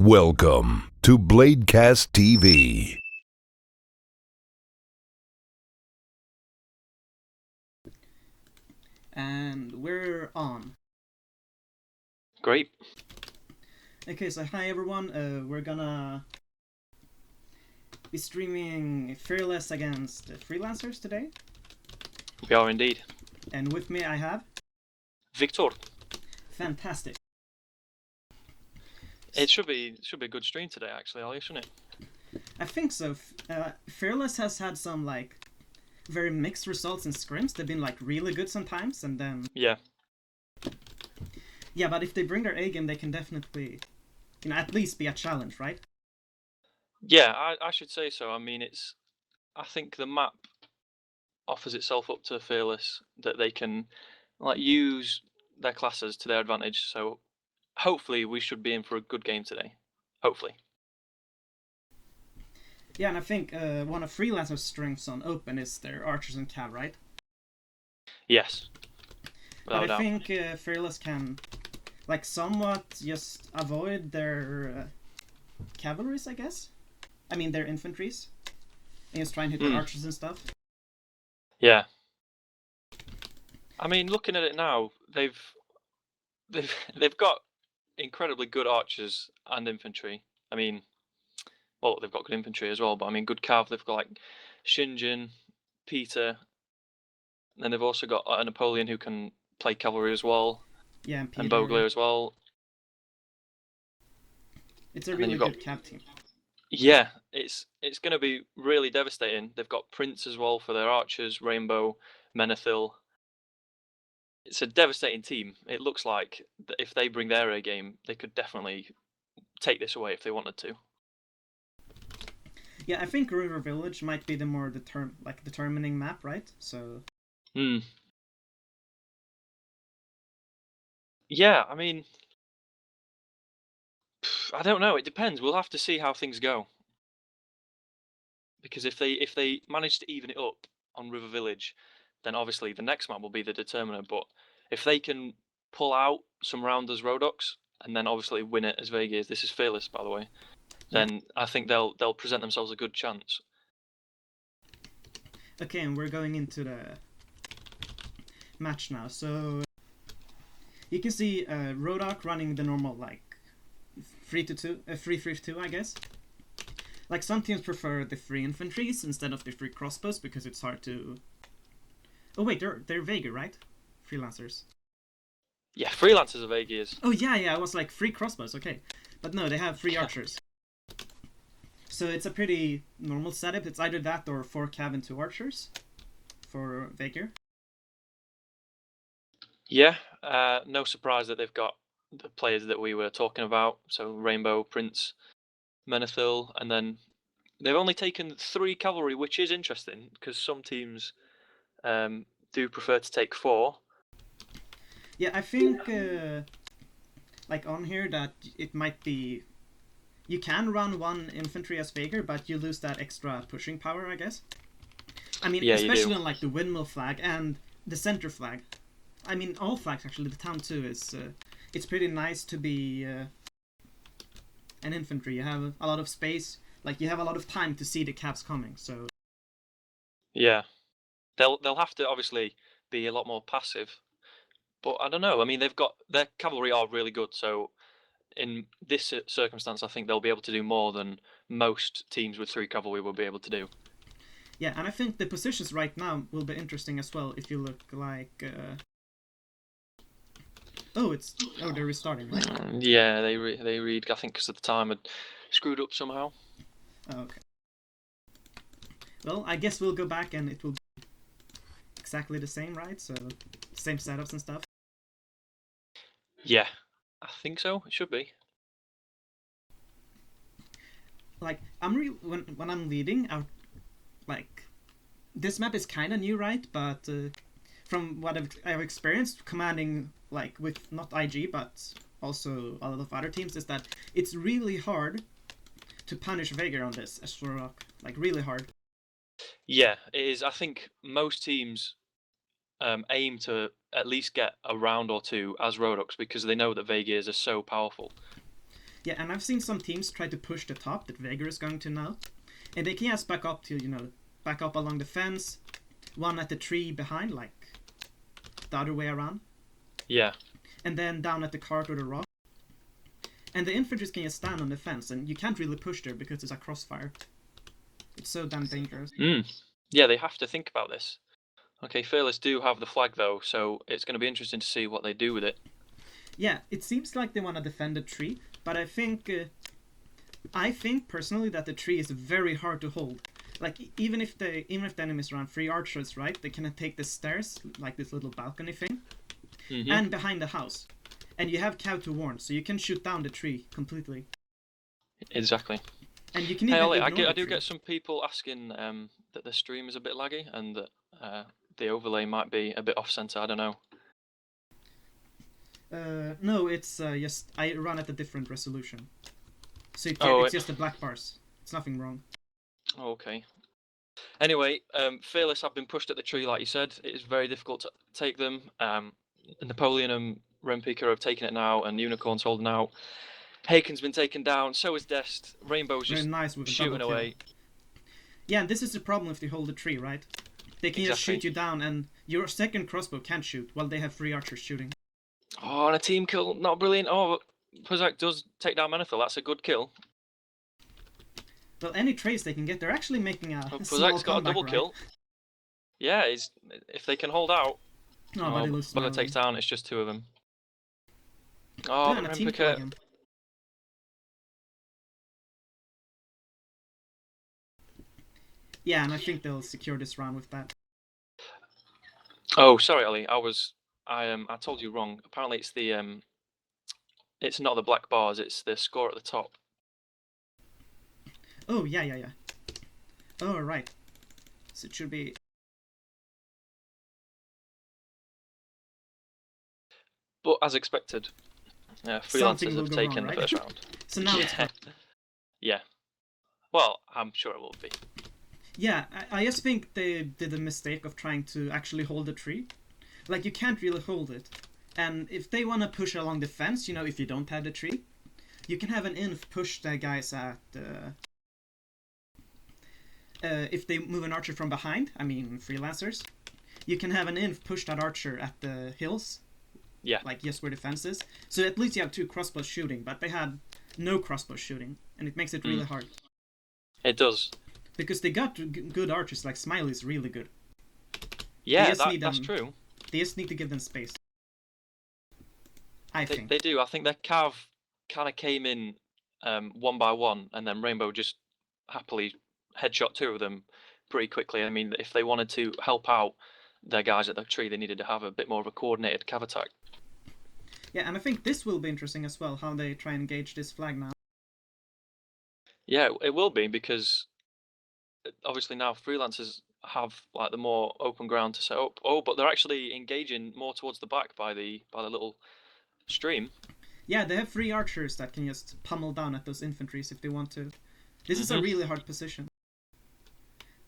Welcome to Bladecast TV. And we're on. Great. Okay, so hi everyone. We're gonna be streaming Fearless against Freelancers today. We are indeed. And with me I have Victor. Fantastic. It should be a good stream today, actually, Ali, shouldn't it? I think so. Fearless has had some very mixed results in scrims. They've been really good sometimes, and then Yeah. Yeah, but if they bring their A game, they can definitely, at least be a challenge, right? Yeah, I should say so. I mean, I think the map offers itself up to Fearless that they can use their classes to their advantage. So hopefully we should be in for a good game today. Hopefully. Yeah, and I think one of Freelancer's strengths on Open is their archers and cav, right? Yes. But I think Fearless can somewhat just avoid their cavalries, I guess. I mean their infantries, and just try and hit their archers and stuff. Yeah. I mean, looking at it now, they've got incredibly good archers and infantry. I mean, well, they've got good infantry as well, but I mean, good cav. They've got Shinjin, Peter, and then they've also got a Napoleon who can play cavalry as well. Yeah, and Peter. And Bogler as well. It's a really good cav team. Yeah, it's going to be really devastating. They've got Prince as well for their archers, Rainbow, Menethil. It's a devastating team. It looks like that if they bring their A game, they could definitely take this away if they wanted to. Yeah, I think River Village might be the more determining map, right? So. Yeah, I mean, I don't know. It depends. We'll have to see how things go. Because if they manage to even it up on River Village, then obviously the next map will be the determiner. But if they can pull out some rounders Rodox and then obviously win it as Vegas, this is Fearless, by the way, then I think they'll present themselves a good chance. Okay, and we're going into the match now. So you can see Rodok running the normal 3-2, I guess. Some teams prefer the 3 infantries instead of the 3 crossbows because it's hard to. Oh wait, they're Vega, right? Freelancers. Yeah, Freelancers are Vegas. Oh yeah, I was 3 crossbows, okay. But no, they have 3 archers. So it's a pretty normal setup. It's either that or 4 cav and 2 archers for Vega. Yeah, no surprise that they've got the players that we were talking about. So Rainbow, Prince, Menethil, and then they've only taken 3 cavalry, which is interesting because some teams do prefer to take 4. Yeah, I think on here that it might be. You can run 1 infantry as Vega, but you lose that extra pushing power, I guess. I mean, yeah, especially on the windmill flag and the center flag. I mean, all flags actually. The town too is. It's pretty nice to be an infantry. You have a lot of space. You have a lot of time to see the cavs coming. So. Yeah, they'll have to obviously be a lot more passive, but I don't know. I mean, their cavalry are really good. So in this circumstance, I think they'll be able to do more than most teams with 3 cavalry will be able to do. Yeah, and I think the positions right now will be interesting as well. If you look they're restarting, right? Yeah, they read. I think because of the time had screwed up somehow. Okay. Well, I guess we'll go back and it will be exactly the same, right? So same setups and stuff. Yeah, I think so. It should be. When I'm leading, this map is kind of new, right? But from what I've experienced commanding with not IG but also a lot of other teams, is that it's really hard to punish Vega on this as Rock, really hard. Yeah, it is. I think most teams aim to at least get a round or 2 as Rodox because they know that Vegas are so powerful. Yeah, and I've seen some teams try to push the top that Veigar is going to now. And they can just back up to, back up along the fence, one at the tree behind, like the other way around. Yeah. And then down at the cart or the rock. And the infantry can just stand on the fence, and you can't really push there because it's a crossfire. It's so damn dangerous. Yeah, they have to think about this. Okay, Fearless do have the flag though, so it's going to be interesting to see what they do with it. Yeah, it seems like they want to defend the tree, but I think personally that the tree is very hard to hold. Like even if the enemies run 3 archers, right, they can take the stairs, like this little balcony thing, and behind the house. And you have Cow to warn, so you can shoot down the tree completely. Exactly. And you can Hey even Ollie, ignore I do the tree. get some people asking that the stream is a bit laggy and that the overlay might be a bit off center. I don't know. No, it's just I run at a different resolution, so it's just the black bars. It's nothing wrong. Okay. Anyway, Fearless have been pushed at the tree, like you said. It is very difficult to take them. Napoleon and Rempika have taken it now, and Unicorn's holding out. Haken's been taken down, so is Dest. Rainbow's just nice with a shooting double kill. away. Yeah, and this is the problem if they hold the tree, right? They can just shoot you down, and your second crossbow can't shoot, while they have 3 archers shooting. Oh, and a team kill, not brilliant. Oh, Puzak does take down Manethil. That's a good kill. Well, any trades they can get, they're actually making a small Puzak's got a double right? kill. Yeah, if they can hold out. No, but it looks Bugger takes down. It's just 2 of them. Oh, and a team kill again. Yeah, and I think they'll secure this round with that. Oh, sorry, Ollie. I told you wrong. Apparently, it's not the black bars. It's the score at the top. Oh yeah. Oh right. So it should be. But as expected, Freelancers have taken the first round. So now it's. Yeah. Well, I'm sure it will be. Yeah, I just think they did a mistake of trying to actually hold the tree. Like, you can't really hold it. And if they want to push along the fence, if you don't have the tree, you can have an inf push the guys at... if they move an archer from behind, Freelancers, you can have an inf push that archer at the hills. Yeah. Like, just where the fence is. So at least you have 2 crossbows shooting, but they had no crossbows shooting, and it makes it really hard. It does. Because they got good archers, like Smiley's really good. Yeah, that's true. They just need to give them space. I think. They do. I think their cav kind of came in 1 by 1, and then Rainbow just happily headshot 2 of them pretty quickly. I mean, if they wanted to help out their guys at the tree, they needed to have a bit more of a coordinated cav attack. Yeah, and I think this will be interesting as well, how they try and engage this flag now. Yeah, it will be, because obviously now Freelancers have like the more open ground to set up. Oh, but they're actually engaging more towards the back by the little stream. Yeah, they have 3 archers that can just pummel down at those infantries if they want to. This is a really hard position.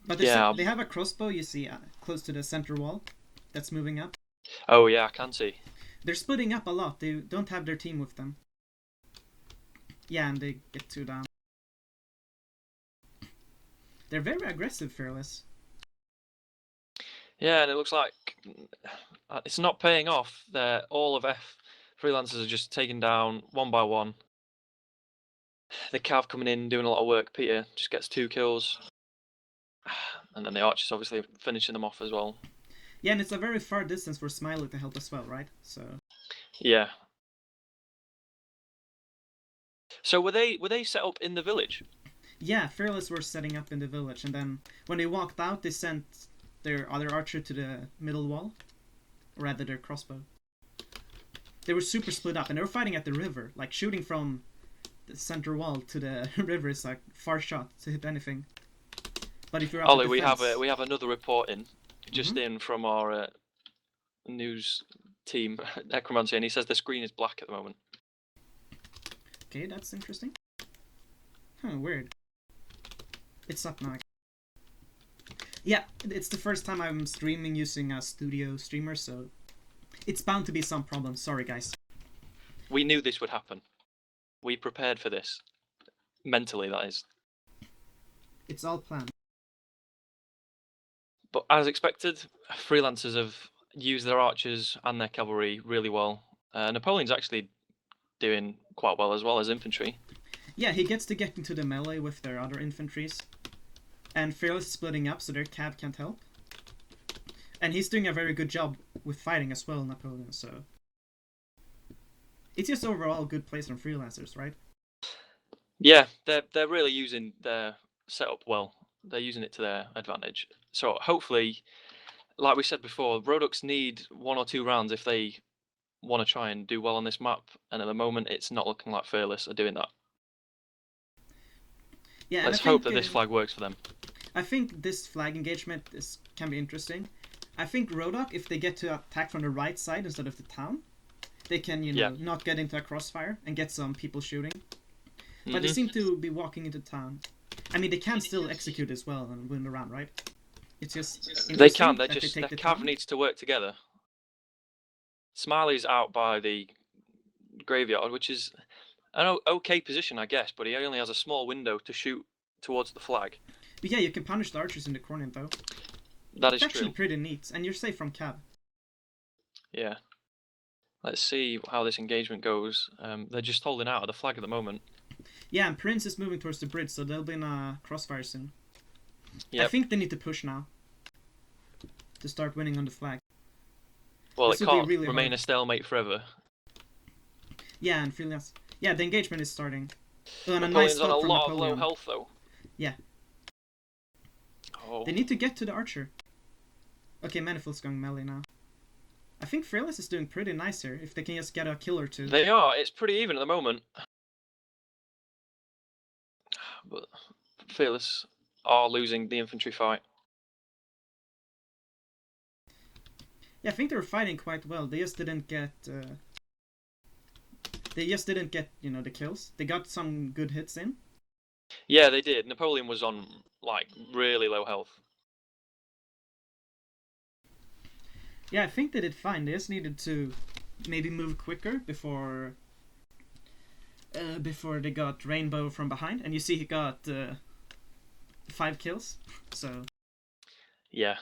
But they have a crossbow, you see, close to the center wall that's moving up. Oh yeah, I can see. They're splitting up a lot. They don't have their team with them. Yeah, and they get 2 down. They're very aggressive, Fearless. Yeah, and it looks like it's not paying off. All of Freelancers are just taken down 1 by 1. The cav coming in, doing a lot of work. Peter just gets 2 kills. And then the archers obviously finishing them off as well. Yeah, and it's a very far distance for Smiley to help as well, right? So. Yeah. So were they set up in the village? Yeah, Fearless were setting up in the village, and then when they walked out, they sent their other archer to the middle wall, or rather their crossbow. They were super split up, and they were fighting at the river, like shooting from the center wall to the river is like far shot to hit anything. But if you're up Ollie, at the we have another report in, just in from our news team, Necromancy, and he says the screen is black at the moment. Okay, that's interesting. Huh, weird. It's up now. Yeah, it's the first time I'm streaming using a studio streamer, so it's bound to be some problems. Sorry, guys. We knew this would happen. We prepared for this. Mentally, that is. It's all planned. But as expected, Freelancers have used their archers and their cavalry really well. Napoleon's actually doing quite well as well as infantry. Yeah, he gets to get into the melee with their other infantries. And Fearless is splitting up so their cav can't help. And he's doing a very good job with fighting as well, Napoleon, so... It's just overall a good place from Freelancers, right? Yeah, they're really using their setup well. They're using it to their advantage. So hopefully, like we said before, Rodux need 1 or 2 rounds if they want to try and do well on this map. And at the moment, it's not looking like Fearless are doing that. Yeah, Let's hope that this flag works for them. I think this flag engagement can be interesting. I think Rodok, if they get to attack from the right side instead of the town, they can, not get into a crossfire and get some people shooting. But they seem to be walking into town. I mean, they can still execute as well and win the round, right? It's just they can. Their cav needs to work together. Smiley's out by the graveyard, which is an okay position, I guess, but he only has a small window to shoot towards the flag. But yeah, you can punish the archers in the corner, though. That is true. It's actually pretty neat, and you're safe from cav. Yeah. Let's see how this engagement goes. They're just holding out at the flag at the moment. Yeah, and Prince is moving towards the bridge, so they'll be in a crossfire soon. Yep. I think they need to push now to start winning on the flag. Well, it can't remain a stalemate forever. Yeah, and Freelance. Yeah, the engagement is starting. And Napoleon's on a lot of low health, though. Yeah. Oh. They need to get to the archer. Okay, Manifold's going melee now. I think Fearless is doing pretty nice here, if they can just get a kill or two. They are. It's pretty even at the moment. But Fearless are losing the infantry fight. Yeah, I think they were fighting quite well. They just didn't get... the kills. They got some good hits in. Yeah, they did. Napoleon was on, really low health. Yeah, I think they did fine. They just needed to maybe move quicker before they got Rainbow from behind. And you see he got 5 kills. So... Yeah.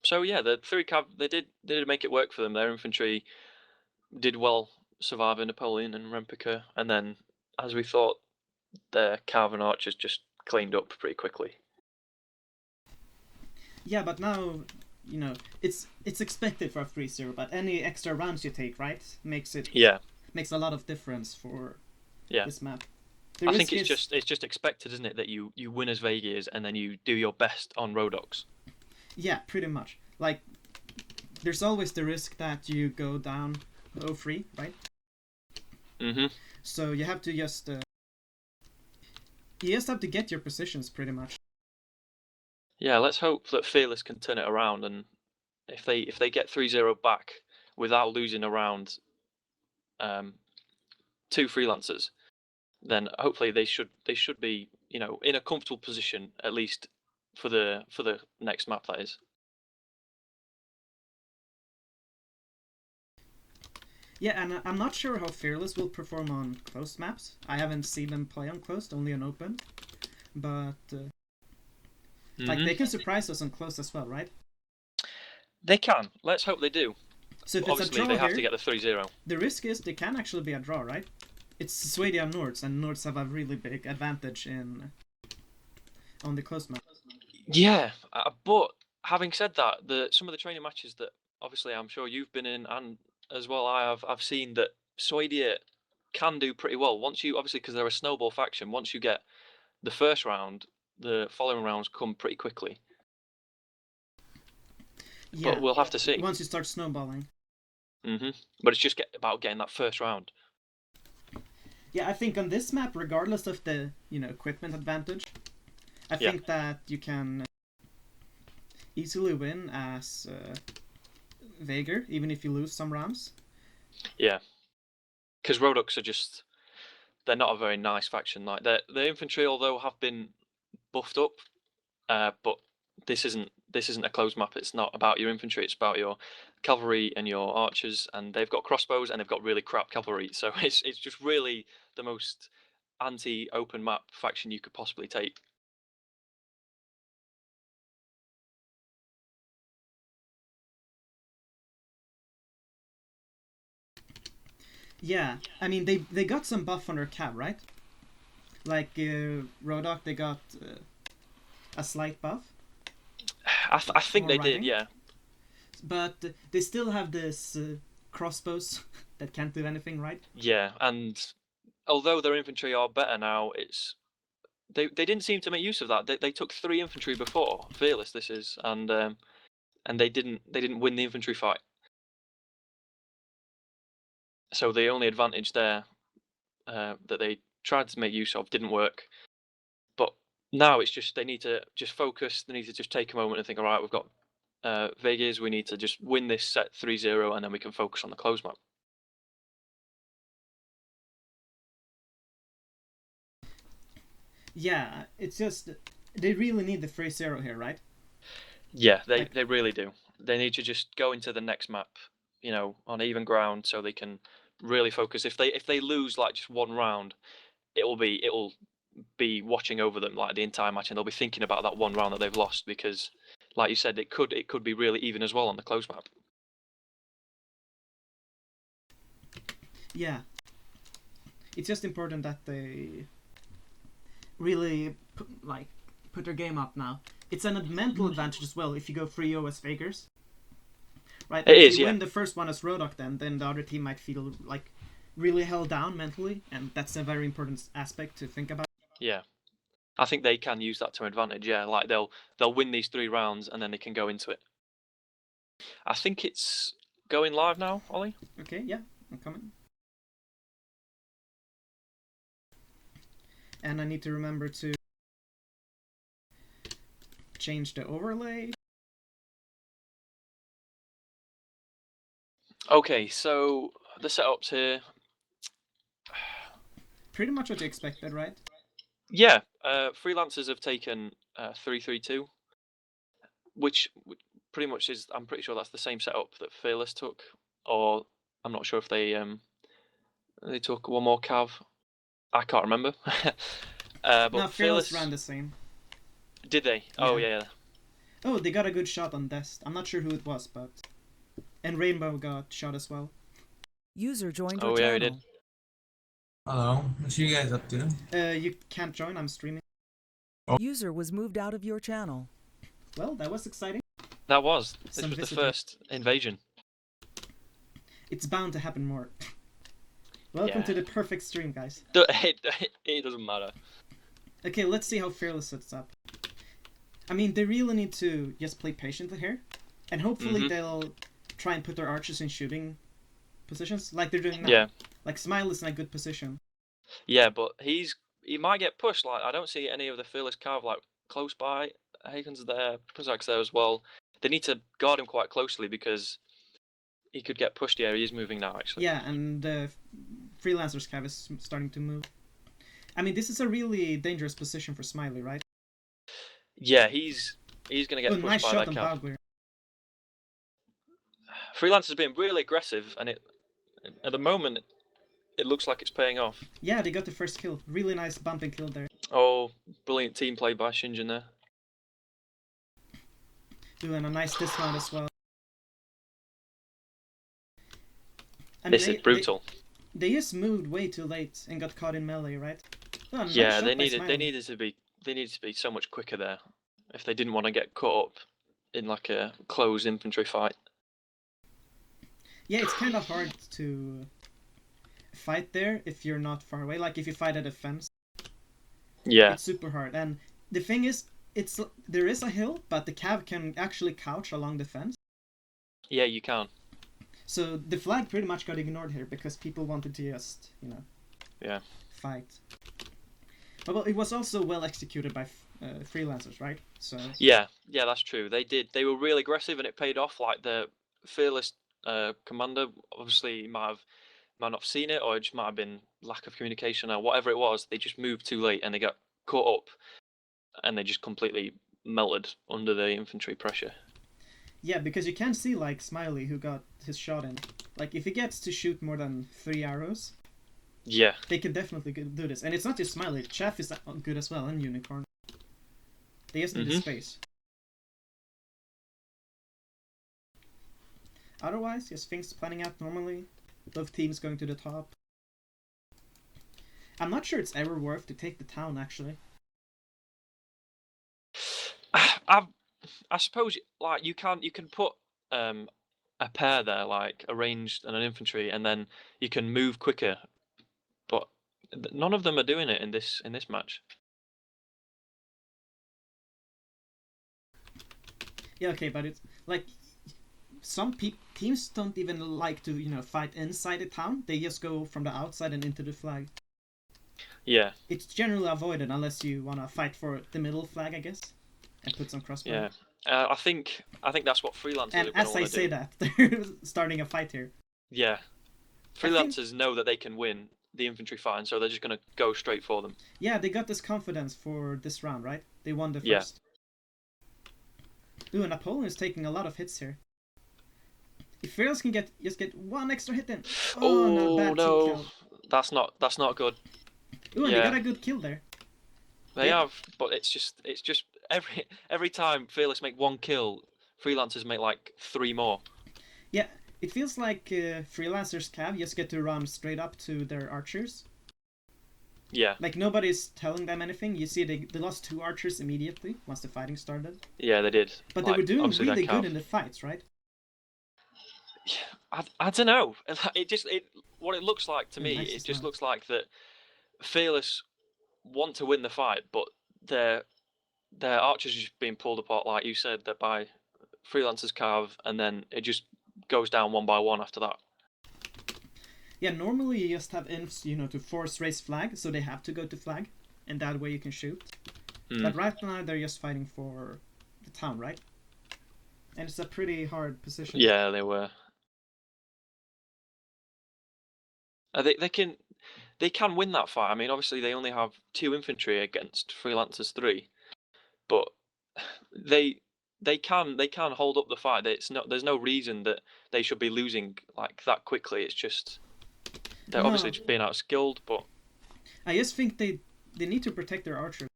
So yeah, the 3 cav, they did make it work for them. Their infantry did well surviving Napoleon and Rempica, and then, as we thought, their cav and archers just cleaned up pretty quickly. Yeah, but now, it's expected for a 3-0, but any extra rounds you take, right, makes a lot of difference for this map. I think it's just expected, isn't it, that you win as Vegiers and then you do your best on Rodux. Yeah, pretty much. Like, there's always the risk that you go down 0-3, right? Mm-hmm. So you have to just... you just have to get your positions, pretty much. Yeah, let's hope that Fearless can turn it around, and if they get 3-0 back without losing around 2 Freelancers, then hopefully they should be, in a comfortable position, at least for the next map, that is. Yeah, and I'm not sure how Fearless will perform on closed maps. I haven't seen them play on closed, only on open. But, they can surprise us on closed as well, right? They can. Let's hope they do. So if obviously, it's a draw they have here, to get the 3-0. The risk is they can actually be a draw, right? It's Swedia and Nords, and Nords have a really big advantage on the closed map. Yeah, but having said that, some of the training matches that obviously I'm sure you've been in, and as well I've seen that Swedia can do pretty well. Once you, obviously because they're a snowball faction, once you get the first round, the following rounds come pretty quickly. Yeah, but we'll have to see. Once you start snowballing. Mm-hmm. But it's just about getting that first round. Yeah, I think on this map, regardless of the equipment advantage, I think that you can easily win as Vaegir, even if you lose some rounds. Yeah, because Rodux are they're not a very nice faction. Like the infantry, although have been buffed up, but this isn't this isn't a closed map. It's not about your infantry. It's about your cavalry and your archers, and they've got crossbows and they've got really crap cavalry. So it's just really the most anti-open map faction you could possibly take. Yeah, I mean they got some buff on their cab, right? Like Rodok, they got a slight buff. I think More they riding. did, yeah. But they still have this crossbows that can't do anything, right? Yeah, and although their infantry are better now, they didn't seem to make use of that. They took 3 infantry before Fearless. This is and they didn't win the infantry fight. So the only advantage there that they tried to make use of didn't work. But now it's just they need to just focus. They need to just take a moment and think, all right, we've got Vegas. We need to just win this set 3-0, and then we can focus on the close map. Yeah, it's just they really need the 3-0 here, right? Yeah, they really do. They need to just go into the next map, on even ground, so they can really focus. If they lose like just one round, it'll be watching over them like the entire match, and they'll be thinking about that one round that they've lost because, like you said, it could be really even as well on the close map. Yeah, it's just important that they really put their game up now. It's a mental advantage as well if you go 3-0 as Fakers. Right? It if is, you yeah. win the first one as Rodok, then the other team might feel like really held down mentally, and that's a very important aspect to think about. Yeah, I think they can use that to advantage. Yeah, like they'll win these 3 rounds and then they can go into it. I think it's going live now, Ollie. Okay, yeah, I'm coming. And I need to remember to change the overlay. Okay, so the setups here. Pretty much what you expected, right? Yeah, Freelancers have taken 3-3-2, which pretty much is. I'm pretty sure that's the same setup that Fearless took, or I'm not sure if they took one more cav. I can't remember. But No, Fearless ran the same. Did they? Yeah. Oh yeah. Oh, they got a good shot on Dest. I'm not sure who it was, but and Rainbow got shot as well. User joined Oh your yeah, channel. we did. Hello, what you guys up to? You can't join. I'm streaming. User was moved out of your channel. Well, that was exciting. That was. This Some was the visitors. first invasion. It's bound to happen more. Welcome Yeah. to the perfect stream, guys. It doesn't matter. Okay, let's see how Fearless sets up. I mean, they really need to just play patiently here, and hopefully they'll try and put their archers in shooting positions like they're doing now. Yeah. Like Smile is in a good position. Yeah, but he might get pushed. Like I don't see any of the Fearless cav like close by. Hagen's there, Prizak's there as well. They need to guard him quite closely because he could get pushed. Yeah, he is moving now actually. Yeah, and Freelancers cav is starting to move. I mean, this is a really dangerous position for Smiley, right? Yeah, he's gonna get pushed nice by shot that on cav. Bagweir. Freelancer's been really aggressive, and at the moment it looks like it's paying off. Yeah, they got the first kill. Really nice bumping kill there. Oh, brilliant team play by Shinjin there. Doing a nice dismount as well. And This is brutal. They just moved way too late and got caught in melee, right? Oh, nice Yeah, shot they by needed Smiley. to be so much quicker there if they didn't want to get caught up in like a close infantry fight. Yeah, it's kind of hard to fight there if you're not far away. Like if you fight at a fence, Yeah, it's super hard. And the thing is, there is a hill, but the cav can actually couch along the fence. yeah, you can. So the flag pretty much got ignored here because people wanted to just, Yeah. fight. Well, it was also well executed by Freelancers, right? So Yeah, that's true. They were really aggressive, and it paid off. Like the Fearless commander, obviously, he might not have seen it, or it just might have been lack of communication, or whatever it was. They just moved too late, and they got caught up, and they just completely melted under the infantry pressure. Yeah, because you can see like Smiley who got his shot in. Like if he gets to shoot more than 3 arrows, Yeah. they can definitely do this. And it's not just Smiley. Chaff is good as well, and Unicorn. They just need the space. Otherwise, just things planning out normally. Both teams going to the top. I'm not sure it's ever worth to take the town, actually. I suppose like you can put a pair there, like a ranged and an infantry, and then you can move quicker. But none of them are doing it in this match. Yeah, okay, but it's like some teams don't even like to fight inside the town. They just go from the outside and into the flag. Yeah. It's generally avoided unless you want to fight for the middle flag, I guess, and put some crossbow. Yeah. I think that's what Freelancers And are going to as I want to say do. that, they're starting a fight here. Yeah. Freelancers know that they can win the infantry fight, and so they're just going to go straight for them. Yeah, they got this confidence for this round, right? They won the Yeah. first. Ooh, Napoleon is taking a lot of hits here. If Fearless can just get one extra hit in. Oh, no, bad team kill. That's not good. Ooh, and Yeah. they got a good kill there. They Yeah. have, but it's just every time Fearless make one kill, Freelancers make like 3 more. Yeah, it feels like Freelancers Cav just get to run straight up to their archers. Yeah. Like nobody's telling them anything. You see, they lost 2 archers immediately once the fighting started. Yeah, they did. But Like, they were doing obviously really their good cav. in the fights, right? I don't know. What it looks like to me, Nice it just smile. looks like that Fearless want to win the fight, but their archers are just being pulled apart, like you said, that by Freelancers Cav, and then it just goes down one by one after that. Yeah, normally you just have infs, to force raise flag, so they have to go to flag, and that way you can shoot. But right now they're just fighting for the town, right? And it's a pretty hard position. Yeah, they were. They can win that fight. I mean, obviously they only have 2 infantry against Freelancers 3, but they can hold up the fight. There's no reason that they should be losing like that quickly. It's just they're No. obviously just being outskilled, but I just think they need to protect their archers.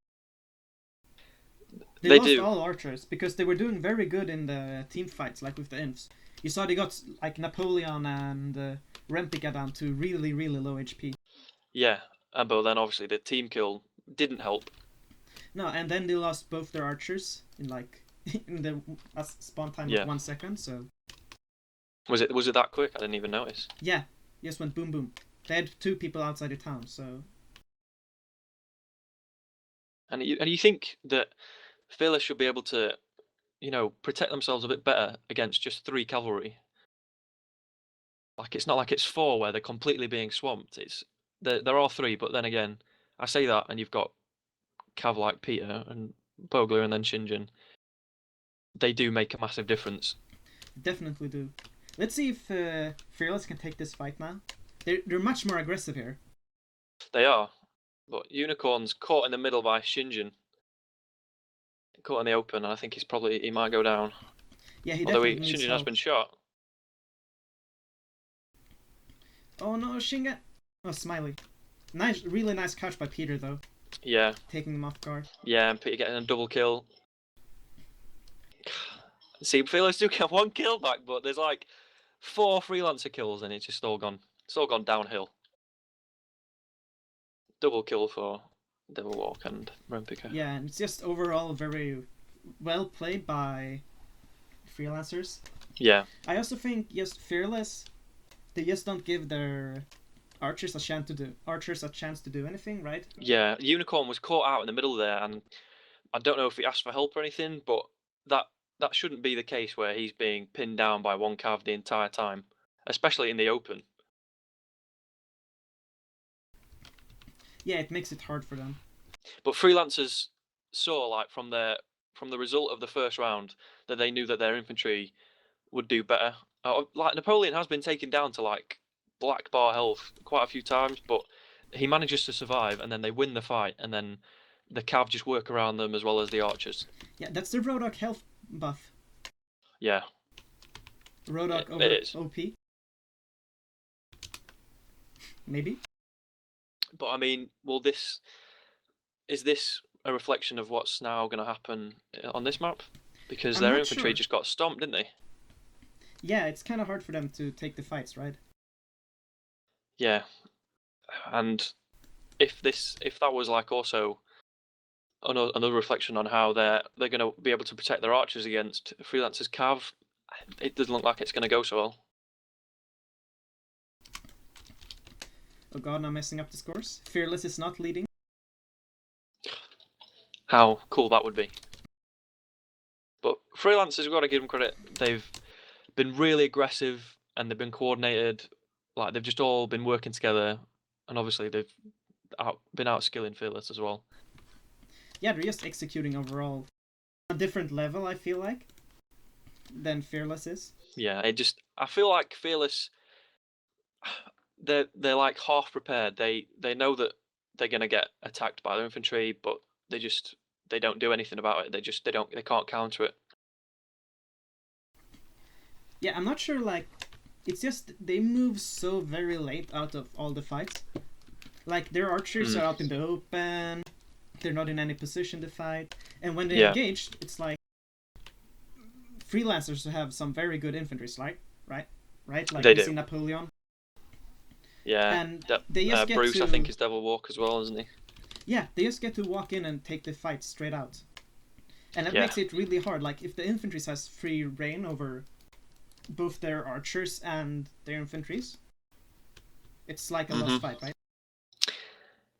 They lost do. all archers because they were doing very good in the team fights, like with the infs. You saw they got like Napoleon and Rempika down to really, really low HP. yeah. But then obviously the team kill didn't help. No, and then they lost both their archers in like in the spawn time Yeah. of 1 second. So Was it that quick? I didn't even notice. yeah, just went boom boom. They had 2 people outside the town, so And you think that Fearless should be able to, protect themselves a bit better against just 3 cavalry. Like it's not like it's 4 where they're completely being swamped. They're all 3, but then again, I say that and you've got cav like Peter and Bogler and then Shinjin. They do make a massive difference. definitely do. Let's see if Fearless can take this fight now. They're much more aggressive here. They are, but Unicorn's caught in the middle by Shinjin. Caught in the open, and I think he might go down. Yeah, he Although definitely needs Shinjin has help. been shot. Oh no, Shinga! Oh, Smiley. Nice, really nice catch by Peter though, Yeah, taking him off guard. yeah, and Peter getting a double kill. See, Fearless do get 1 kill back, but there's like 4 freelancer kills, and it's just all gone. It's all gone downhill. Double kill for Devil Walk and Rempika. Yeah, and it's just overall very well played by Freelancers. Yeah, I also think just Fearless, they just don't give their archers a chance to do anything, right? yeah. Unicorn was caught out in the middle there, and I don't know if he asked for help or anything, but that shouldn't be the case where he's being pinned down by 1 cav the entire time, especially in the open. Yeah, it makes it hard for them. But Freelancers saw, like, from the result of the first round, that they knew that their infantry would do better. Like Napoleon has been taken down to like black bar health quite a few times, but he manages to survive, and then they win the fight, and then the Cav just work around them as well as the archers. Yeah, that's the Rodok health buff. Yeah. Rodok It over is. OP. Maybe. But I mean, is this a reflection of what's now going to happen on this map? Because I'm their not infantry sure. just got stomped, didn't they? Yeah, it's kind of hard for them to take the fights, right? Yeah. And if that was like also another reflection on how they're going to be able to protect their archers against Freelancers Cav, it doesn't look like it's going to go so well. Oh god, I'm messing up the scores. Fearless is not leading. How cool that would be. But Freelancers, we've got to give them credit. They've been really aggressive and they've been coordinated. Like they've just all been working together, and obviously they've been outskilling Fearless as well. Yeah, they're just executing overall a different level, I feel like, than Fearless is. Yeah, I feel like Fearless, they're like half prepared. They know that they're gonna get attacked by their infantry, but they don't do anything about it. They can't counter it. Yeah, I'm not sure, like, it's just they move so very late out of all the fights. Like, their archers are out in the open, they're not in any position to fight, and when they engage, it's like Freelancers have some very good infantry, right? Like They we do. see Napoleon. Yeah, And they just get Bruce, to... I think, is Devil Walk as well, isn't he? Yeah, they just get to walk in and take the fight straight out. And that Yeah. makes it really hard. Like, if the infantry has free reign over both their archers and their infantries, it's like a lost fight, right?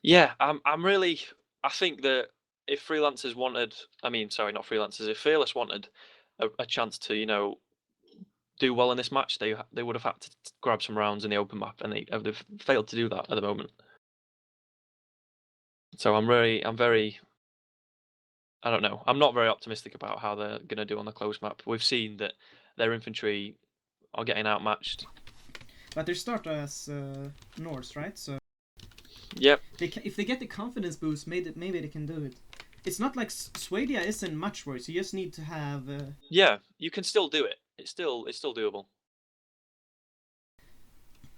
Yeah, I think that if Freelancers wanted, not Freelancers, if Fearless wanted a chance to, do well in this match, they would have had to grab some rounds in the open map, and they've failed to do that at the moment. So I'm very, I don't know. I'm not very optimistic about how they're going to do on the close map. We've seen that their infantry are getting outmatched. But they start as Norse, right? So Yep. if they get the confidence boost, maybe they can do it. It's not like Swadia isn't much worse. You just need to have... Yeah, you can still do it. It's still doable.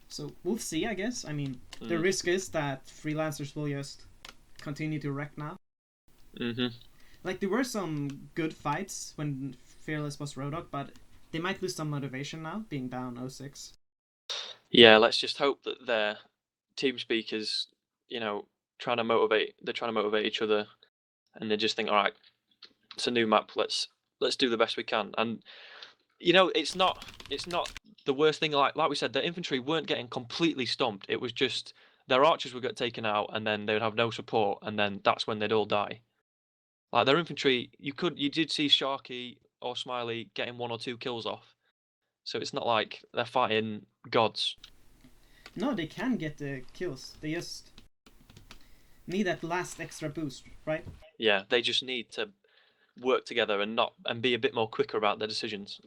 So we'll see, I guess. I mean, the risk is that Freelancers will just continue to wreck now. Like, there were some good fights when Fearless was Rodok, but they might lose some motivation now, being down 0-6. Yeah, let's just hope that their team speakers, trying to motivate each other, and they just think, all right, it's a new map. Let's do the best we can. And it's not the worst thing. Like we said, their infantry weren't getting completely stomped. It was just their archers would get taken out, and then they would have no support, and then that's when they'd all die. Like their infantry, you did see Sharky or Smiley getting 1 or 2 kills off. So it's not like they're fighting gods. No, they can get the kills. They just need that last extra boost, right? Yeah, they just need to work together and be a bit more quicker about their decisions.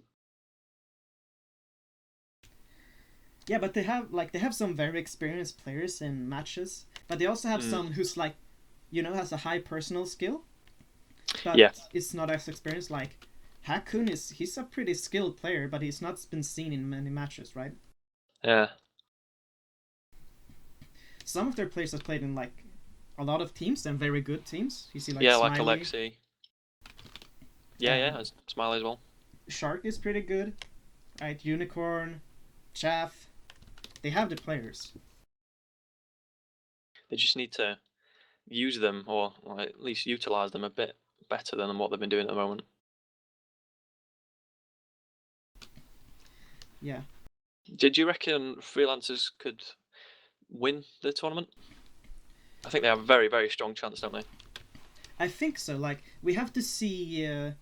Yeah, but they have some very experienced players in matches, but they also have some who's like, has a high personal skill, but it's not as experienced. Like Hakun he's a pretty skilled player, but he's not been seen in many matches, right? Yeah. Some of their players have played in like a lot of teams and very good teams. You see, like like Smiley. Alexi. Yeah, Smiley as well. Shark is pretty good, right? Unicorn, Chaff. They have the players. They just need to use them, or at least utilize them a bit better than what they've been doing at the moment. Yeah. Did you reckon Freelancers could win the tournament? I think they have a very, very strong chance, don't they? I think so. Like, we have to see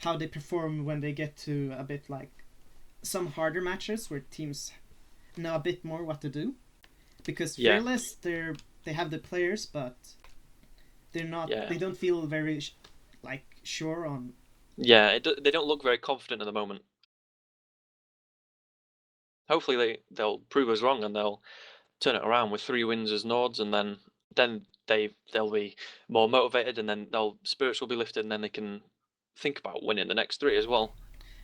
how they perform when they get to a bit like some harder matches where teams know a bit more what to do. Because Fearless, they have the players, but they're not. Yeah. They don't feel very sure on. Yeah, they don't look very confident at the moment. Hopefully they'll prove us wrong and they'll turn it around with 3 wins as Nords, and then then they'll be more motivated, and then spirits will be lifted, and then they can think about winning the next 3 as well.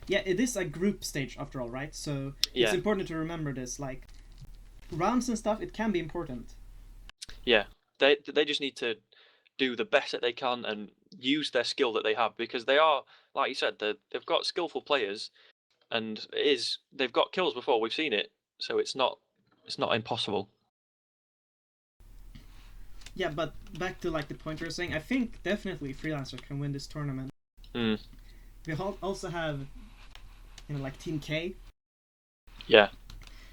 Yeah, it is a group stage after all, right? So Yeah. it's important to remember this. Like rounds and stuff, it can be important. Yeah, they just need to do the best that they can and use their skill that they have, because they are, like you said, they've got skillful players, and they've got kills before. We've seen it, so it's not impossible. Yeah, but back to like the point you were saying, I think definitely Freelancers can win this tournament. Mm. We also have, like Team K, Yeah.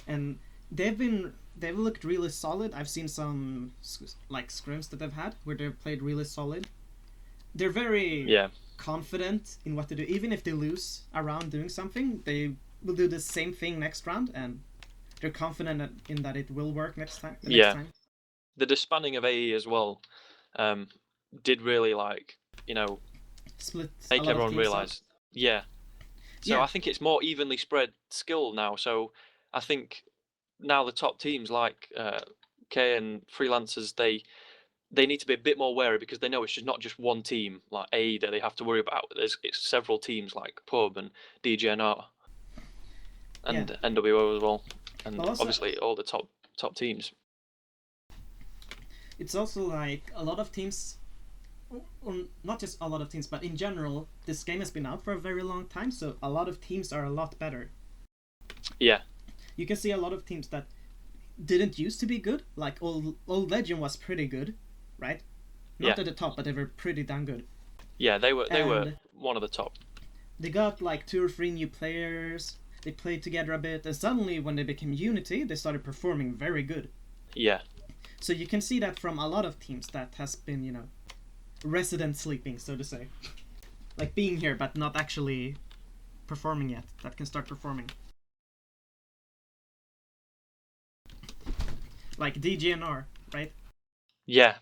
and they've looked really solid. I've seen some like scrims that they've had where they've played really solid. They're very confident in what to do. Even if they lose a round doing something, they will do the same thing next round, and they're confident in that it will work next time. The disbanding of AE as well did really Split make everyone realise. Yeah. So I think it's more evenly spread skill now. So I think now the top teams like K and Freelancers, they need to be a bit more wary, because they know it's just not just one team like AE that they have to worry about. It's several teams like Pub and DGNR and NWO as well, and obviously all the top teams. It's also like a lot of teams, or not just a lot of teams, but in general, this game has been out for a very long time, so a lot of teams are a lot better. Yeah. You can see a lot of teams that didn't used to be good, like Old Legend was pretty good, right? Not at the top, but they were pretty damn good. Yeah, they were one of the top. They got like 2 or 3 new players, they played together a bit, and suddenly when they became Unity, they started performing very good. Yeah. So you can see that from a lot of teams that has been, resident sleeping, so to say. Like being here, but not actually performing yet, that can start performing. Like DGNR, right? Yeah,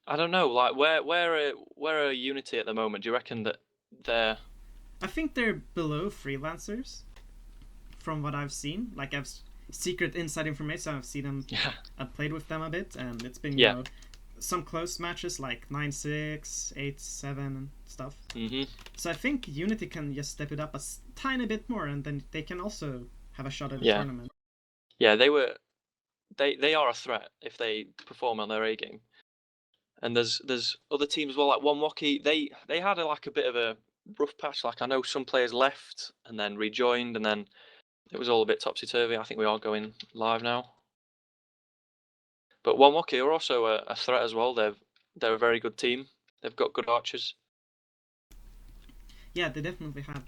I don't know, like where are Unity at the moment? Do you reckon that they're? I think they're below Freelancers, from what I've seen. Like I've secret inside information. I've seen them. Yeah. I've played with them a bit, and it's been some close matches like 9-6, 8-7, and stuff. Mm-hmm. So I think Unity can just step it up a tiny bit more, and then they can also have a shot at the tournament. Yeah, they are a threat if they perform on their A game. And there's other teams as well, like Wonwoki. They had a bit of a rough patch. Like I know some players left and then rejoined, and then it was all a bit topsy-turvy. I think we are going live now. But Wonwoki are also a threat as well. They're a very good team. They've got good archers. Yeah, they definitely have.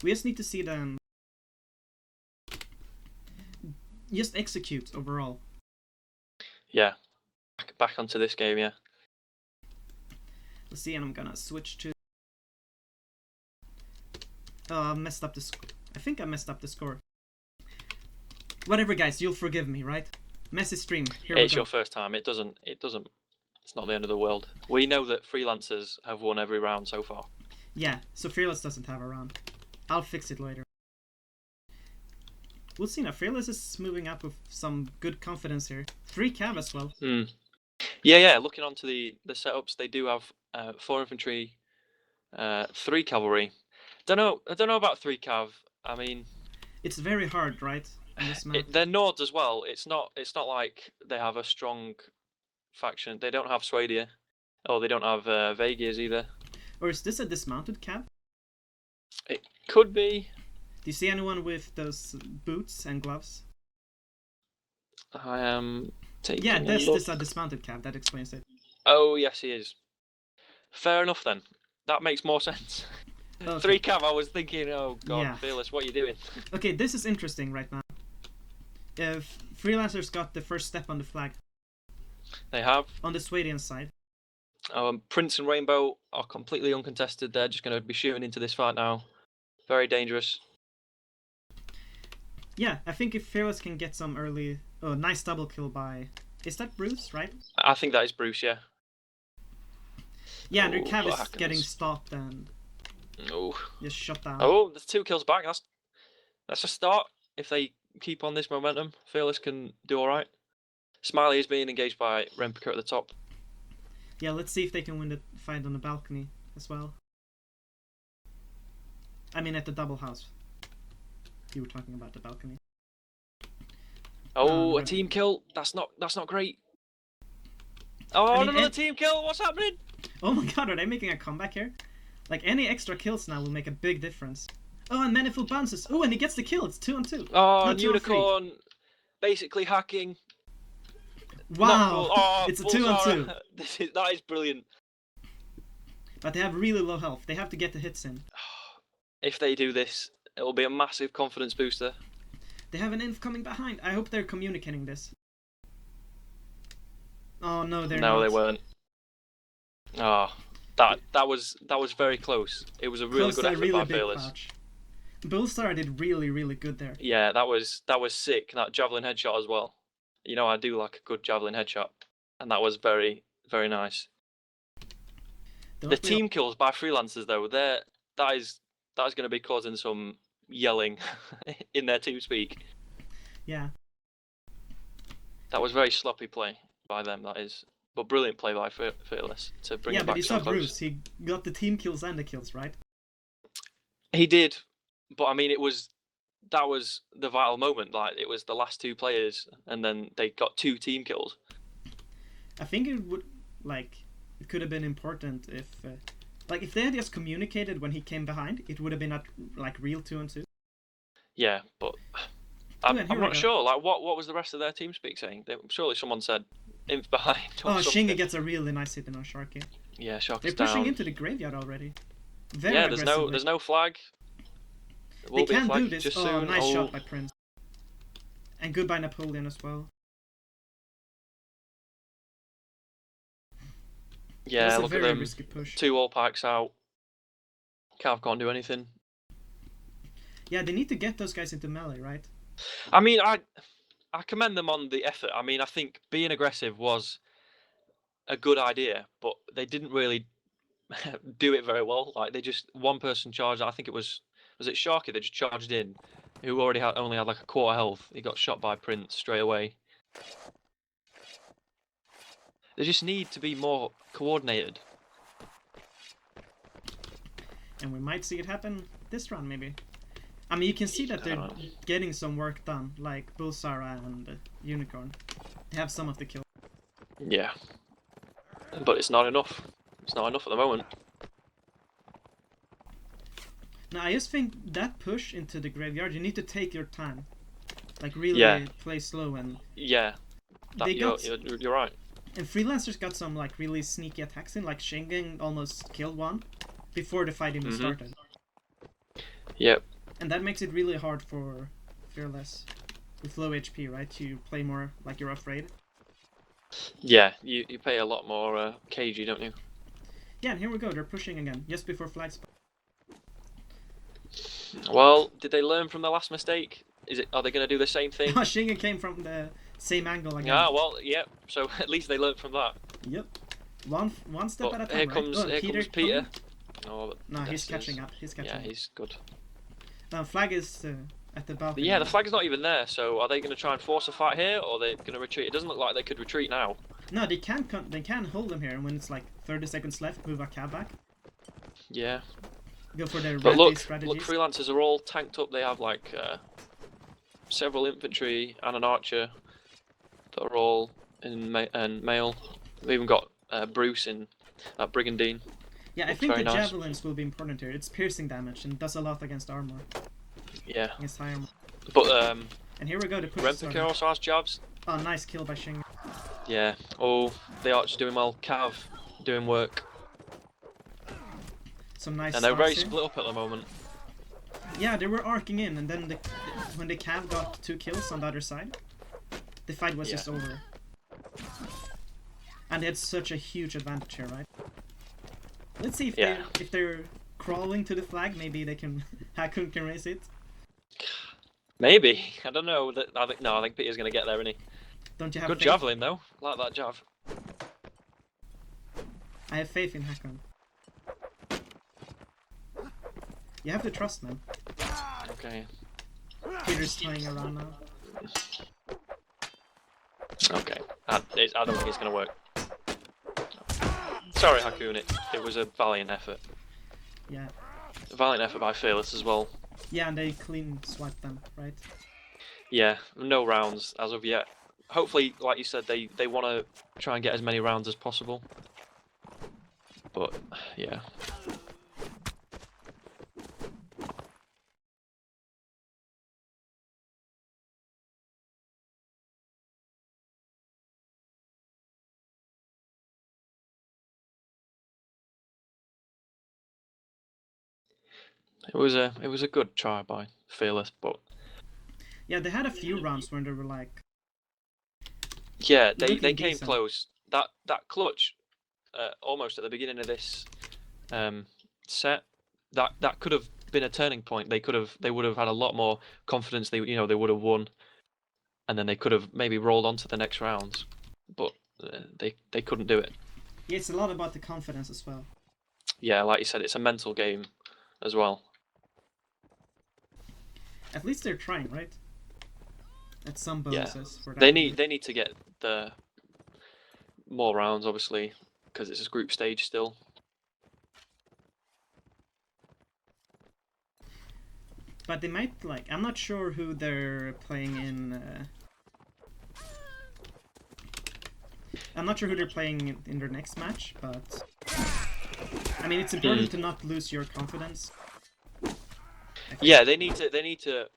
We just need to see them just execute overall. Yeah. Back onto this game, yeah. Let's see, and I'm gonna switch to... I messed up the score. I think I messed up the score. Whatever, guys, you'll forgive me, right? Messy stream. Here we go. It's your first time. It doesn't. It's not the end of the world. We know that Freelancers have won every round so far. Yeah, so Fearless doesn't have a round. I'll fix it later. We'll see now. Fearless is moving up with some good confidence here. 3 cav as well. Yeah. Looking onto the setups, they do have 4 infantry, 3 cavalry. I don't know about 3 cav. I mean, it's very hard, right? On this map. They're Nords as well. It's not like they have a strong faction. They don't have Swadia. Oh, they don't have Vegias either. Or is this a dismounted cav? It could be. Do you see anyone with those boots and gloves? I am taking this look. is a dismounted cav. That explains it. Oh, yes, he is. Fair enough then. That makes more sense. Okay. 3 cav, I was thinking, oh god, Fearless, what are you doing? Okay, this is interesting right now. If Freelancers got the first step on the flag. They have. On the Swadian side. Prince and Rainbow are completely uncontested. They're just going to be shooting into this fight now. Very dangerous. Yeah, I think if Fearless can get some early... Oh, nice double kill by... Is that Bruce, right? I think that is Bruce, yeah. Yeah, and their cav is getting stopped and... just shut down. Oh, there's 2 kills back. That's a start. If they keep on this momentum, Fearless can do alright. Smiley is being engaged by Rempiker at the top. Yeah, let's see if they can win the fight on the balcony as well. I mean, at the double house. You were talking about the balcony. Oh, a Rem- team kill. That's not great. Oh, mean, another team kill. What's happening? Oh my god, are they making a comeback here? Like, any extra kills now will make a big difference. Oh, and Manifold bounces. Oh, and he gets the kill. It's 2-on-2. Oh, No, and 2-on-3. Unicorn basically hacking. Wow, Oh, it's a 2-on-2. That is brilliant. But they have really low health. They have to get the hits in. If they do this, it will be a massive confidence booster. They have an inf coming behind. I hope they're communicating this. Oh no, they're not. No, they weren't. Oh, that was very close. It was a really Close good to a effort really by big Fearless. patch. Bullstar did really good there. Yeah, that was sick. That javelin headshot as well. You know, I do like a good javelin headshot, and that was very nice. The team kills by Freelancers though, that is going to be causing some yelling in their team speak. Yeah. That was very sloppy play by them. That is, but brilliant play by Fearless to bring Yeah, it but back you so saw close. Bruce. He got the team kills and the kills, right? He did, but I mean, that was the vital moment. Like, it was the last two players, and then they got 2 team kills. I think it would, like, it could have been important if, like, if they had just communicated when he came behind, it would have been at, like, real 2-on-2. Yeah, but I'm and here we not go. sure. Like, what was the rest of their team speak saying? Surely someone said inf behind. Or Oh, something. Shinga gets a really nice hit in on Sharky. Yeah, Shark They're is pushing down. into the graveyard already. Very Yeah, aggressively. there's no flag. There They will be a can flag do this. just Oh, soon. nice shot by Prince. And goodbye Napoleon as well. Yeah, That's a look at very them. risky push. 2 all packs out. Cav can't do anything. Yeah, they need to get those guys into melee, right? I mean, I commend them on the effort. I mean, I think being aggressive was a good idea, but they didn't really do it very well. Like, they just, one person charged. I think it was it Sharky that just charged in, who only had like a quarter health. He got shot by Prince straight away. They just need to be more coordinated. And we might see it happen this round, maybe. I mean, you can see that they're getting some work done, like Bullsara and Unicorn. They have some of the kills. Yeah, but it's not enough. It's not enough at the moment. Now, I just think that push into the graveyard, you need to take your time. Like, really play slow and... Yeah, you're right. And Freelancers got some, like, really sneaky attacks in, like Shingen almost killed one before the fight even started. Yep. And that makes it really hard for Fearless with low HP, right? You play more like you're afraid. Yeah, you pay a lot more KG, don't you? Yeah, and here we go. They're pushing again, just before flag spot. Well, did they learn from the last mistake? Are they going to do the same thing? Shingen came from the same angle again. Ah, well, yep. So at least they learned from that. Yep. One step But at a time, here right? comes Peter. Oh, but No, he's this catching is- up. He's catching Yeah, up. he's good. Flag is at the balcony. Yeah, the flag's not even there. So are they going to try and force a fight here, or are they going to retreat? It doesn't look like they could retreat now. No, they can hold them here, and when it's like 30 seconds left, move a cab back. Yeah. Go for their But ready strategies. look, Freelancers are all tanked up. They have like several infantry and an archer that are all in mail. We've even got Bruce in Brigandine. Yeah, I Looks think the very nice. javelins will be important here. It's piercing damage and does a lot against armor. Yeah. Against high armor. But And here we go, the push is Rempiker starting. also has jabs. Oh, nice kill by Shing. Yeah. Oh, the archer's doing well. Cav doing work. Some nice And they're very starts here. split up at the moment. Yeah, they were arcing in, and then when the Cav got 2 kills on the other side, the fight was just over. And they had such a huge advantage here, right? Let's see if they're crawling to the flag. Maybe they can Hakun can raise it. Maybe. I don't know. I think Peter's going to get there, isn't he? Don't you have Good faith? javelin though. Like that jav. I have faith in Hakun. You have to trust, man. Okay. Peter's playing around now. Okay. I don't think it's going to work. Sorry, Hakoon, it was a valiant effort. Yeah. A valiant effort by Fearless as well. Yeah, and they clean swiped them, right? Yeah, no rounds as of yet. Hopefully, like you said, they want to try and get as many rounds as possible. But, yeah. It was a good try by Fearless, but Yeah, they had a few rounds when they were like yeah, they looking came decent. close. That clutch, almost at the beginning of this set, that could have been a turning point. They would have had a lot more confidence. They would have won, and then they could have maybe rolled on to the next rounds, but they couldn't do it. Yeah, it's a lot about the confidence as well. Yeah, like you said, it's a mental game as well. At least they're trying, right? That's some bonuses for that. They need to get the more rounds, obviously, because it's a group stage still. But they might I'm not sure who they're playing in. I'm not sure who they're playing in their next match, but I mean it's important to not lose your confidence. Yeah, they need to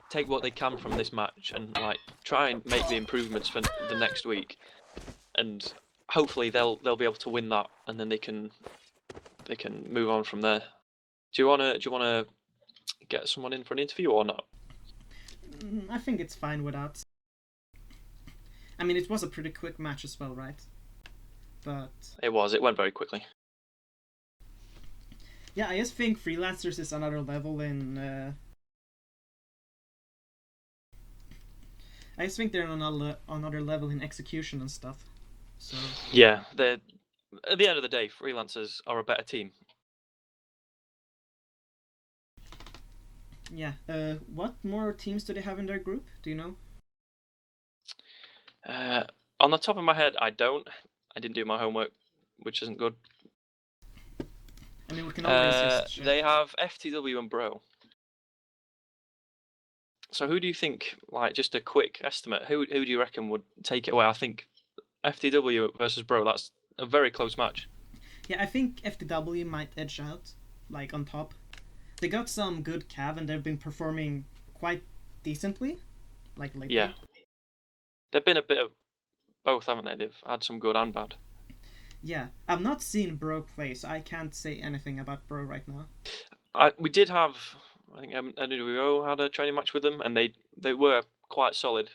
take what they can from this match and try and make the improvements for the next week, and hopefully they'll be able to win that, and then they can move on from there. Do you wanna get someone in for an interview or not? I think it's fine without. I mean, it was a pretty quick match as well, right? But It went very quickly. yeah, I just think Freelancers is another level in. I just think they're on another level in execution and stuff. So Yeah, they're at the end of the day, Freelancers are a better team. yeah, what more teams do they have in their group? Do you know? On the top of my head, I don't. I didn't do my homework, which isn't good. I mean, we can always just check. They have FTW and Bro. So who do you think? Just a quick estimate. Who do you reckon would take it away? I think FTW versus Bro. That's a very close match. Yeah, I think FTW might edge out, on top. They got some good cav and they've been performing quite decently, lately. Yeah. They've been a bit of both, haven't they? They've had some good and bad. Yeah, I've not seen Bro play, so I can't say anything about Bro right now. We did have, I think NWO had a training match with them, and they were quite solid.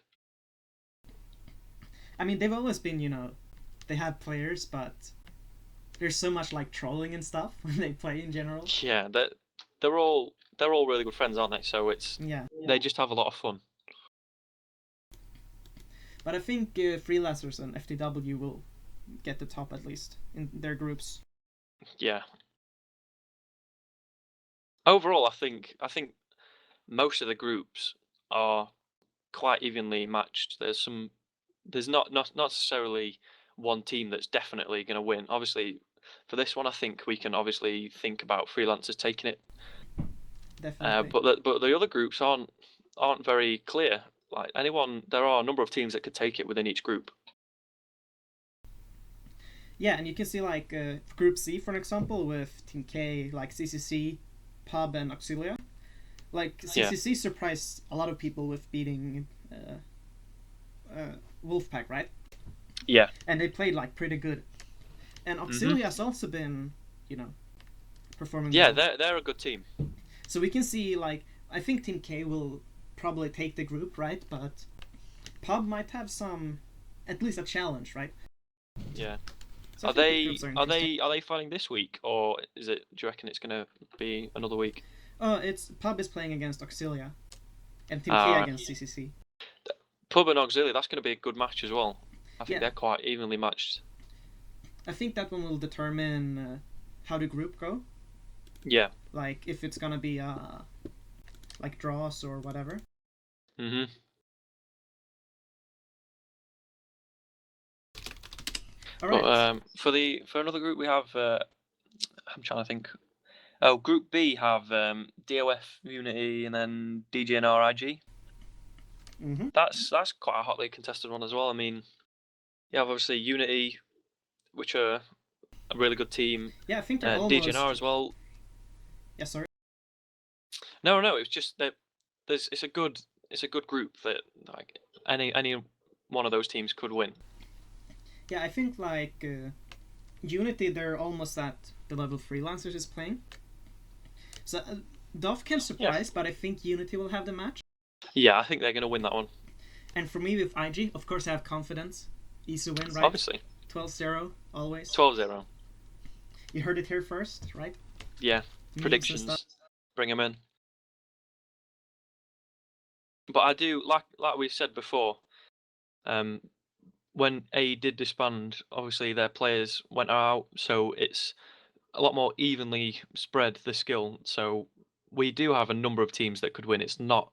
I mean, they've always been, they have players, but there's so much trolling and stuff when they play in general. Yeah, they're all really good friends, aren't they? So Yeah. They just have a lot of fun. But I think Freelancers and FTW will get the top at least in their groups. Yeah. Overall, I think most of the groups are quite evenly matched. There's not necessarily one team that's definitely going to win. Obviously, for this one, I think we can obviously think about Freelancers taking it. Definitely. But the other groups aren't very clear. There are a number of teams that could take it within each group. Yeah, and you can see Group C, for example, with Team K, CCC, Pub, and Auxilia. CCC surprised a lot of people with beating Wolfpack, right? Yeah. And they played pretty good. And Auxilia has also been, performing well. Yeah, they're a good team. So we can see I think Team K will probably take the group, right? But Pub might have at least a challenge, right? Yeah. So Are they fighting this week, or do you reckon it's going to be another week? It's Pub is playing against Auxilia, and Team K against CCC. Pub and Auxilia, that's going to be a good match as well. I think Yeah. they're quite evenly matched. I think that one will determine how the group go. Yeah. If it's gonna be draws or whatever. Mhm. All right. But for another group we have I'm trying to think. Oh, Group B have DOF, Unity, and then DGNR IG. Mm-hmm. That's quite a hotly contested one as well. I mean, you have obviously Unity, which are a really good team. Yeah, I think they're almost. DGNR as well. Yeah, sorry. No, it's just that it's a good group that like any one of those teams could win. Yeah, I think like Unity, they're almost at the level Freelancers is playing. So Dove can surprise, but I think Unity will have the match. Yeah, I think they're going to win that one. And for me with IG, of course I have confidence. Easy win, right? Obviously. 12-0, always. 12-0. You heard it here first, right? Yeah, Memes and predictions. stuff. Bring them in. But I do, like we said before, when A did disband, obviously their players went out, so it's a lot more evenly spread, the skill. So we do have a number of teams that could win. It's not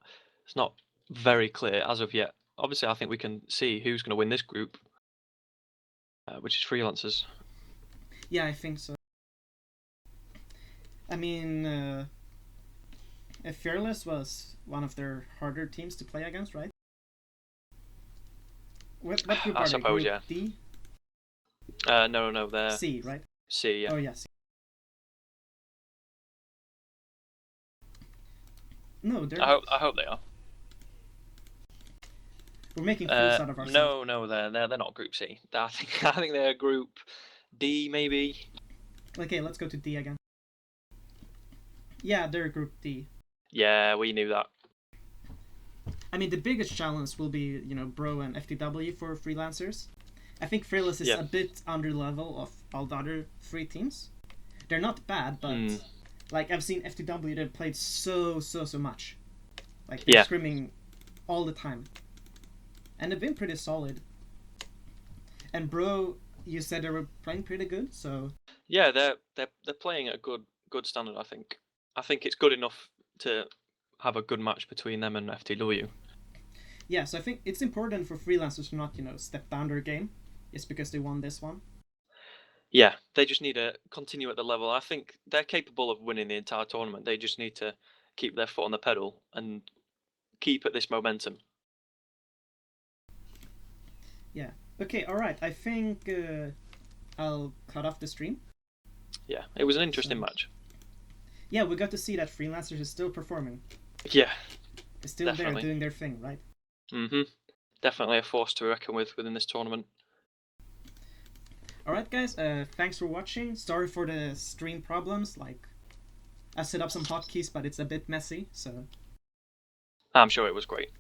very clear as of yet. Obviously, I think we can see who's going to win this group, which is Freelancers. Yeah, I think so. I mean, Fearless was one of their harder teams to play against, right? What group I are they? suppose, Group yeah. D? No, they're C, right? C, yeah. Oh, yeah, C. No, they're. I hope they are. We're making fools out of ourselves. No, they're not Group C. I think they're Group D, maybe. Okay, let's go to D again. Yeah, they're Group D. Yeah, we knew that. I mean, the biggest challenge will be, Bro and FTW for Freelancers. I think Fearless is a bit under level of all the other three teams. They're not bad, but like I've seen FTW, they've played so much. Like they're screaming all the time, and they've been pretty solid. And Bro, you said they were playing pretty good, so yeah, they're playing at a good standard. I think it's good enough to have a good match between them and FTW. Yeah, so I think it's important for Freelancers to not, step down their game. It's because they won this one. Yeah, they just need to continue at the level. I think they're capable of winning the entire tournament. They just need to keep their foot on the pedal and keep at this momentum. Yeah. Okay, alright. I think I'll cut off the stream. Yeah, it was an interesting match. Yeah, we got to see that Freelancers is still performing. Yeah. They're still there doing their thing, right? Definitely a force to reckon with within this tournament. Alright guys, thanks for watching. Sorry for the stream problems, like I set up some hotkeys but it's a bit messy, so I'm sure it was great.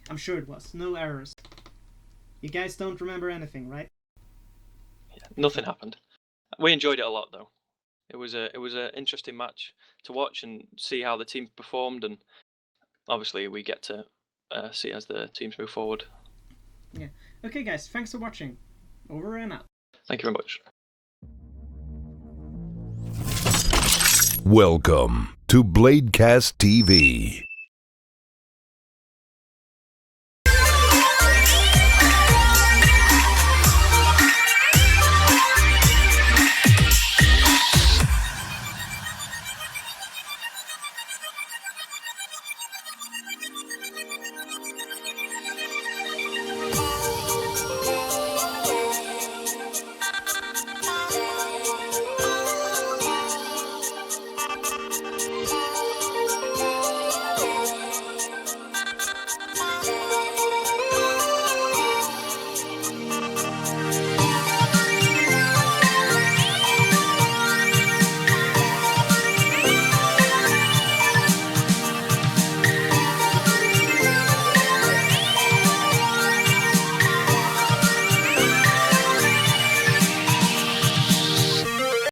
I'm sure it was. No errors. You guys don't remember anything, right? Yeah, nothing happened. We enjoyed it a lot though. It was an interesting match to watch and see how the team performed, and obviously we get to see as the teams move forward. Yeah. Okay guys, thanks for watching. Over and out. Thank you very much. Welcome to Bladecast TV.